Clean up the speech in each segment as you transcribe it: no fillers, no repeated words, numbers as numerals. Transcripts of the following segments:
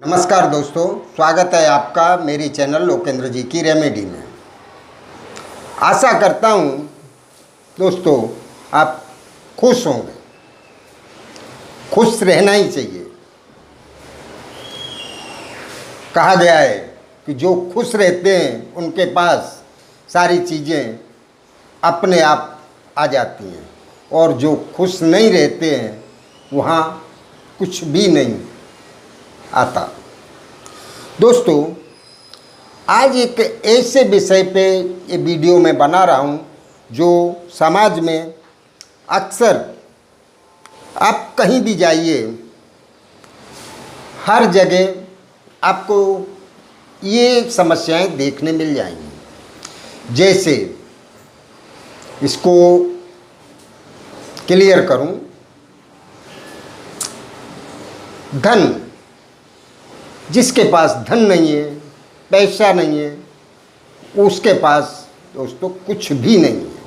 नमस्कार दोस्तों, स्वागत है आपका मेरी चैनल लोकेंद्र जी की रेमेडी में। आशा करता हूँ दोस्तों आप खुश होंगे। खुश रहना ही चाहिए। कहा गया है कि जो खुश रहते हैं उनके पास सारी चीज़ें अपने आप आ जाती हैं, और जो खुश नहीं रहते हैं वहाँ कुछ भी नहीं आता। दोस्तों, आज एक ऐसे विषय पे ये वीडियो मैं बना रहा हूँ जो समाज में अक्सर आप कहीं भी जाइए, हर जगह आपको ये समस्याएं देखने मिल जाएंगी। जैसे इसको क्लियर करूँ, धन, जिसके पास धन नहीं है, पैसा नहीं है, उसके पास दोस्तों कुछ भी नहीं है।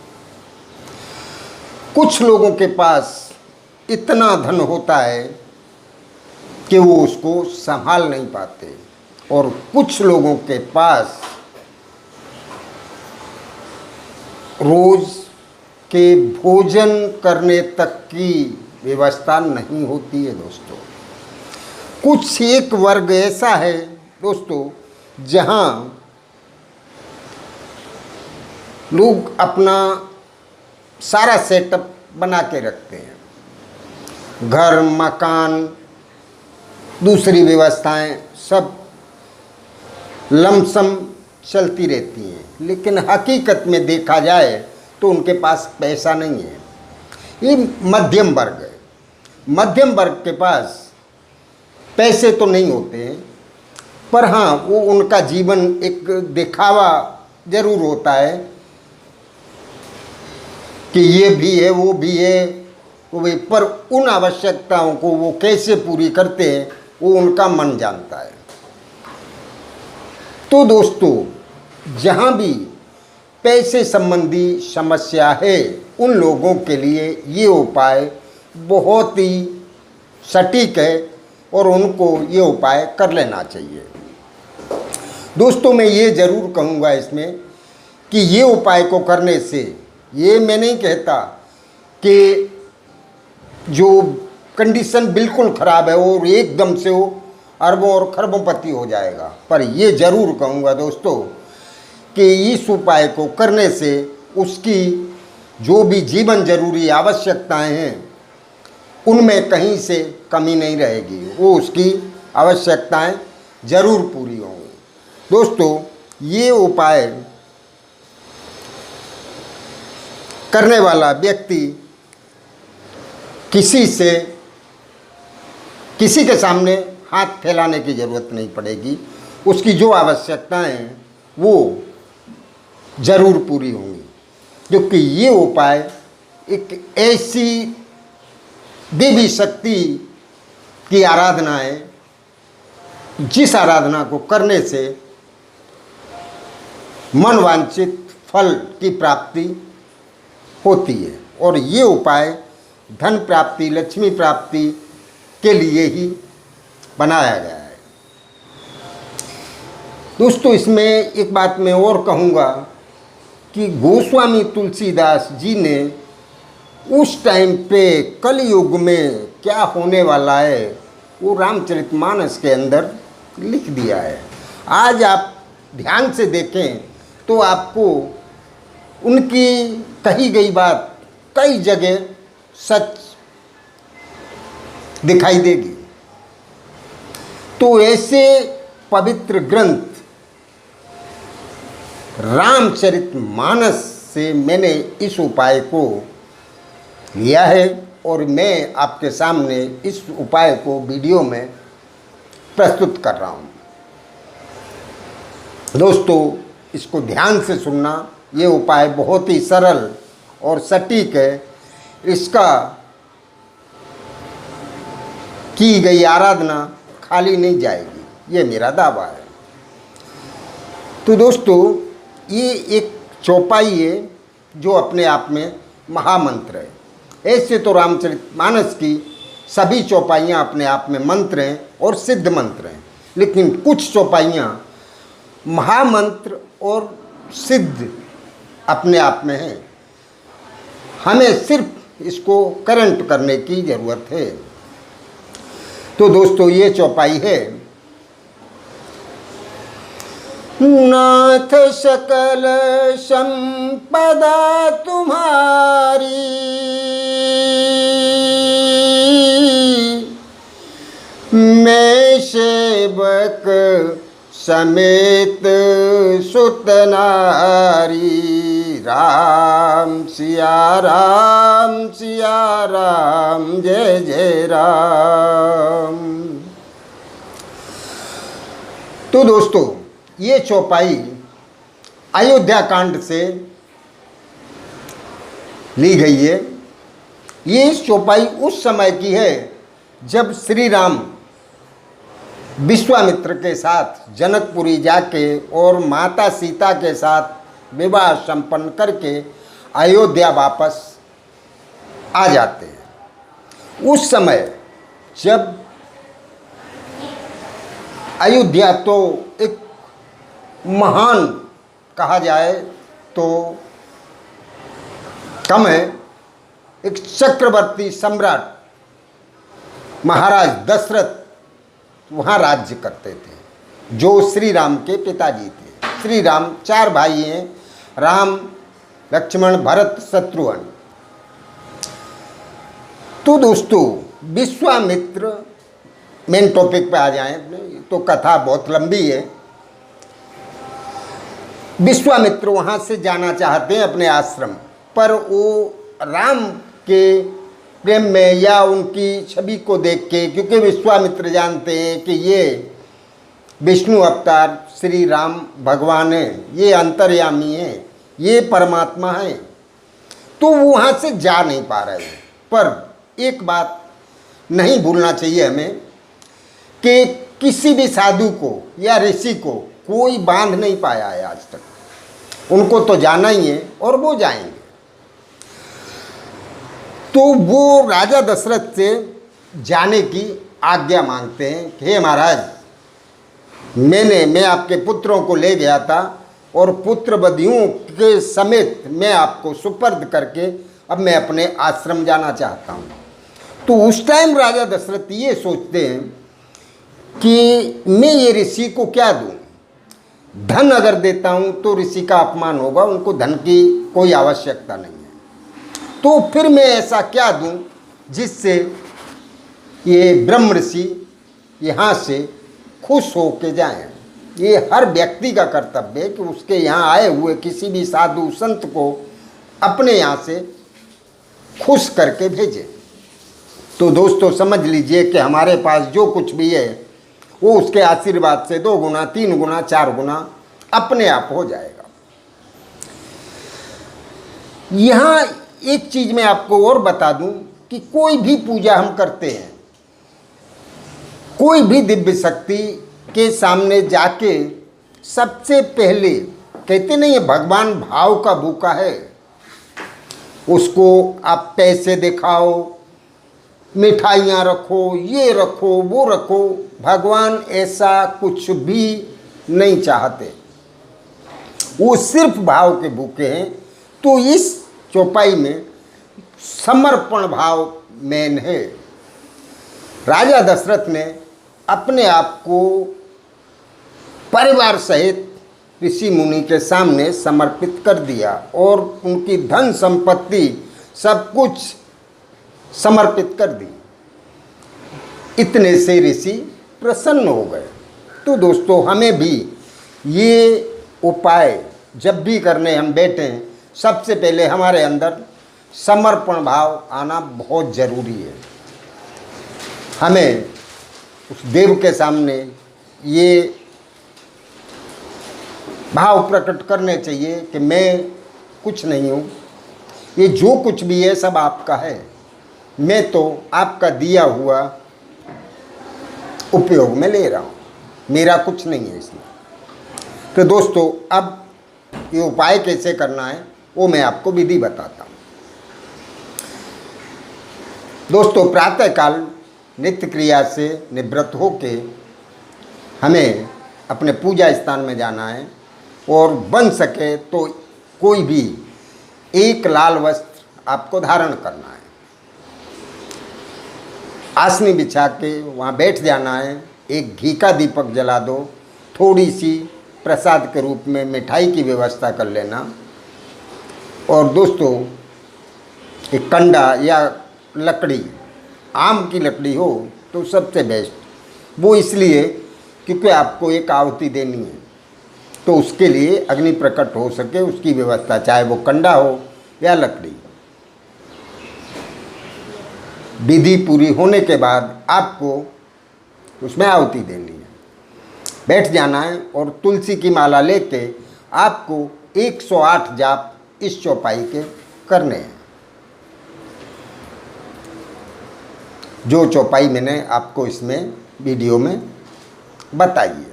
कुछ लोगों के पास इतना धन होता है कि वो उसको संभाल नहीं पाते, और कुछ लोगों के पास रोज के भोजन करने तक की व्यवस्था नहीं होती है। दोस्तों, कुछ एक वर्ग ऐसा है दोस्तों जहाँ लोग अपना सारा सेटअप बना के रखते हैं। घर, मकान, दूसरी व्यवस्थाएं सब लमसम चलती रहती हैं, लेकिन हकीकत में देखा जाए तो उनके पास पैसा नहीं है। ये मध्यम वर्ग है। मध्यम वर्ग के पास पैसे तो नहीं होते हैं, पर हाँ वो उनका जीवन एक दिखावा जरूर होता है कि ये भी है, वो भी है, वो भी, पर उन आवश्यकताओं को वो कैसे पूरी करते हैं वो उनका मन जानता है। तो दोस्तों, जहाँ भी पैसे संबंधी समस्या है उन लोगों के लिए ये उपाय बहुत ही सटीक है, और उनको ये उपाय कर लेना चाहिए। दोस्तों, मैं ये ज़रूर कहूँगा इसमें कि ये उपाय को करने से, ये मैं नहीं कहता कि जो कंडीशन बिल्कुल ख़राब है और एकदम से वो अरबों और खरबोंपति हो जाएगा, पर ये ज़रूर कहूँगा दोस्तों कि इस उपाय को करने से उसकी जो भी जीवन जरूरी आवश्यकताएं हैं उनमें कहीं से कमी नहीं रहेगी, वो उसकी आवश्यकताएं ज़रूर पूरी होंगी। दोस्तों, ये उपाय करने वाला व्यक्ति किसी के सामने हाथ फैलाने की ज़रूरत नहीं पड़ेगी। उसकी जो आवश्यकताएं हैं वो ज़रूर पूरी होंगी, क्योंकि ये उपाय एक ऐसी देवी शक्ति की आराधना है जिस आराधना को करने से मनवांछित फल की प्राप्ति होती है, और ये उपाय धन प्राप्ति, लक्ष्मी प्राप्ति के लिए ही बनाया गया है। दोस्तों, इसमें एक बात मैं और कहूँगा कि गोस्वामी तुलसीदास जी ने उस टाइम पे कलयुग में क्या होने वाला है वो रामचरितमानस के अंदर लिख दिया है। आज आप ध्यान से देखें तो आपको उनकी कही गई बात कई जगह सच दिखाई देगी। तो ऐसे पवित्र ग्रंथ रामचरितमानस से मैंने इस उपाय को लिया है, और मैं आपके सामने इस उपाय को वीडियो में प्रस्तुत कर रहा हूँ। दोस्तों, इसको ध्यान से सुनना। ये उपाय बहुत ही सरल और सटीक है। इसका की गई आराधना खाली नहीं जाएगी, ये मेरा दावा है। तो दोस्तों, ये एक चौपाई है जो अपने आप में महामंत्र है। ऐसे तो रामचरितमानस की सभी चौपाइयाँ अपने आप में मंत्र हैं और सिद्ध मंत्र हैं, लेकिन कुछ चौपाइयाँ महामंत्र और सिद्ध अपने आप में हैं। हमें सिर्फ इसको करंट करने की ज़रूरत है। तो दोस्तों ये चौपाई है, नाथ सकल संपदा तुम्हारी, मैं सेवक समेत सुत नारी। राम सिया राम जय जय राम। तो दोस्तों ये चौपाई अयोध्या कांड से ली गई है। ये चौपाई उस समय की है जब श्री राम विश्वामित्र के साथ जनकपुरी जाके और माता सीता के साथ विवाह संपन्न करके अयोध्या वापस आ जाते हैं। उस समय जब अयोध्या तो एक महान कहा जाए तो कम है, एक चक्रवर्ती सम्राट महाराज दशरथ वहाँ राज्य करते थे, जो श्री राम के पिताजी थे। श्री राम 4 भाई हैं, राम लक्ष्मण भरत शत्रुघ्न। तो दोस्तों विश्वामित्र, मेन टॉपिक पे आ जाएं, तो कथा बहुत लंबी है। विश्वामित्र वहाँ से जाना चाहते हैं अपने आश्रम, पर वो राम के प्रेम में या उनकी छवि को देख के, क्योंकि विश्वामित्र जानते हैं कि ये विष्णु अवतार श्री राम भगवान हैं, ये अंतर्यामी हैं, ये परमात्मा हैं, तो वो वहाँ से जा नहीं पा रहे हैं। पर एक बात नहीं भूलना चाहिए हमें कि किसी भी साधु को या ऋषि को कोई बांध नहीं पाया है आज तक। उनको तो जाना ही है और वो जाएंगे। तो वो राजा दशरथ से जाने की आज्ञा मांगते हैं कि हे महाराज, मैं आपके पुत्रों को ले गया था और पुत्र बधियों के समेत मैं आपको सुपर्द करके अब मैं अपने आश्रम जाना चाहता हूँ। तो उस टाइम राजा दशरथ ये सोचते हैं कि मैं ये ऋषि को क्या दूँ। धन अगर देता हूँ तो ऋषि का अपमान होगा, उनको धन की कोई आवश्यकता नहीं है। तो फिर मैं ऐसा क्या दूं जिससे ये ब्रह्म ऋषि यहाँ से खुश हो के जाएं। ये हर व्यक्ति का कर्तव्य है कि उसके यहाँ आए हुए किसी भी साधु संत को अपने यहाँ से खुश करके भेजे। तो दोस्तों समझ लीजिए कि हमारे पास जो कुछ भी है वो उसके आशीर्वाद से 2 गुना 3 गुना 4 गुना अपने आप हो जाएगा। यहाँ एक चीज़ मैं आपको और बता दूं कि कोई भी पूजा हम करते हैं, कोई भी दिव्य शक्ति के सामने जाके सबसे पहले कहते नहीं है भगवान भाव का भूखा है। उसको आप पैसे दिखाओ, मिठाइयाँ रखो, ये रखो वो रखो, भगवान ऐसा कुछ भी नहीं चाहते, वो सिर्फ भाव के भूखे हैं। तो इस चौपाई में समर्पण भाव मेन है। राजा दशरथ ने अपने आप को परिवार सहित ऋषि मुनि के सामने समर्पित कर दिया और उनकी धन संपत्ति सब कुछ समर्पित कर दी। इतने से ऋषि प्रसन्न हो गए। तो दोस्तों हमें भी ये उपाय जब भी करने हम बैठें, सबसे पहले हमारे अंदर समर्पण भाव आना बहुत ज़रूरी है। हमें उस देव के सामने ये भाव प्रकट करने चाहिए कि मैं कुछ नहीं हूँ, ये जो कुछ भी है सब आपका है, मैं तो आपका दिया हुआ उपयोग में ले रहा हूँ, मेरा कुछ नहीं है इसमें। तो दोस्तों अब ये उपाय कैसे करना है वो मैं आपको विधि बताता हूँ। दोस्तों प्रातःकाल नित्य क्रिया से निवृत्त होके हमें अपने पूजा स्थान में जाना है और बन सके तो कोई भी एक लाल वस्त्र आपको धारण करना है। आसनी बिछा के वहाँ बैठ जाना है। एक घी का दीपक जला दो, थोड़ी सी प्रसाद के रूप में मिठाई की व्यवस्था कर लेना। और दोस्तों, एक कंडा या लकड़ी, आम की लकड़ी हो तो सबसे बेस्ट। वो इसलिए क्योंकि आपको एक आहुति देनी है, तो उसके लिए अग्नि प्रकट हो सके उसकी व्यवस्था, चाहे वो कंडा हो या लकड़ी। विधि पूरी होने के बाद आपको उसमें आहुति देनी है, बैठ जाना है और तुलसी की माला लेके आपको 108 जाप इस चौपाई के करने हैं। जो चौपाई मैंने आपको इसमें वीडियो में बताई है।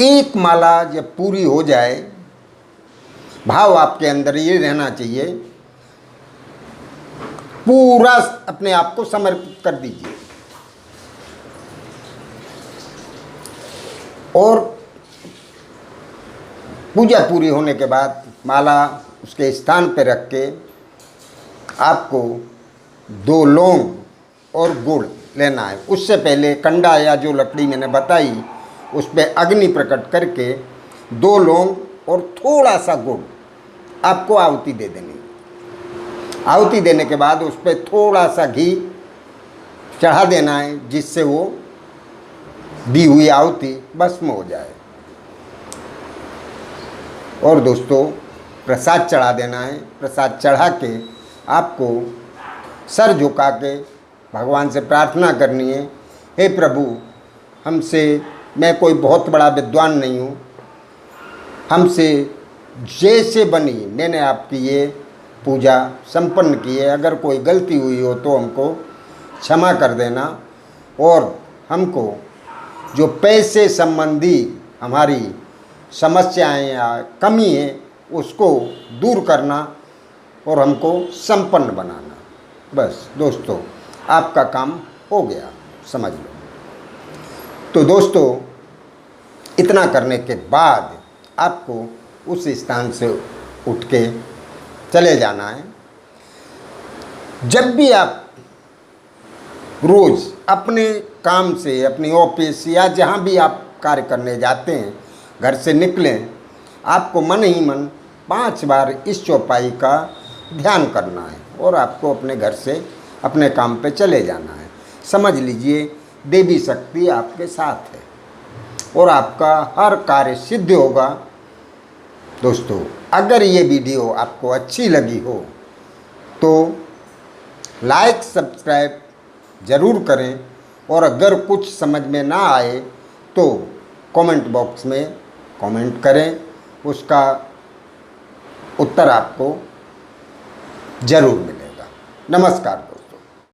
एक माला जब पूरी हो जाए, भाव आपके अंदर ये रहना चाहिए, पूरा अपने आप को समर्पित कर दीजिए। और पूजा पूरी होने के बाद माला उसके स्थान पर रख के आपको 2 लौंग और गुड़ लेना है। उससे पहले कंडा या जो लकड़ी मैंने बताई उस पर अग्नि प्रकट करके 2 लौंग और थोड़ा सा गुड़ आपको आहुति दे देनी। आहुति देने के बाद उस पर थोड़ा सा घी चढ़ा देना है, जिससे वो दी हुई आहुति भस्म हो जाए। और दोस्तों, प्रसाद चढ़ा देना है। प्रसाद चढ़ा के आपको सर झुका के भगवान से प्रार्थना करनी है, हे प्रभु, मैं कोई बहुत बड़ा विद्वान नहीं हूँ, हमसे जैसे बनी मैंने आपकी ये पूजा संपन्न की है। अगर कोई गलती हुई हो तो हमको क्षमा कर देना, और हमको जो पैसे संबंधी हमारी समस्याएं या कमी है उसको दूर करना और हमको संपन्न बनाना। बस दोस्तों, आपका काम हो गया, समझ लो। तो दोस्तों, इतना करने के बाद आपको उस स्थान से उठ के चले जाना है। जब भी आप रोज़ अपने काम से, अपनी ऑफिस या जहाँ भी आप कार्य करने जाते हैं, घर से निकलें, आपको मन ही मन 5 बार इस चौपाई का ध्यान करना है और आपको अपने घर से अपने काम पे चले जाना है। समझ लीजिए देवी शक्ति आपके साथ है और आपका हर कार्य सिद्ध होगा। दोस्तों, अगर ये वीडियो आपको अच्छी लगी हो तो लाइक सब्सक्राइब ज़रूर करें, और अगर कुछ समझ में ना आए तो कमेंट बॉक्स में कमेंट करें, उसका उत्तर आपको ज़रूर मिलेगा। नमस्कार दोस्तों।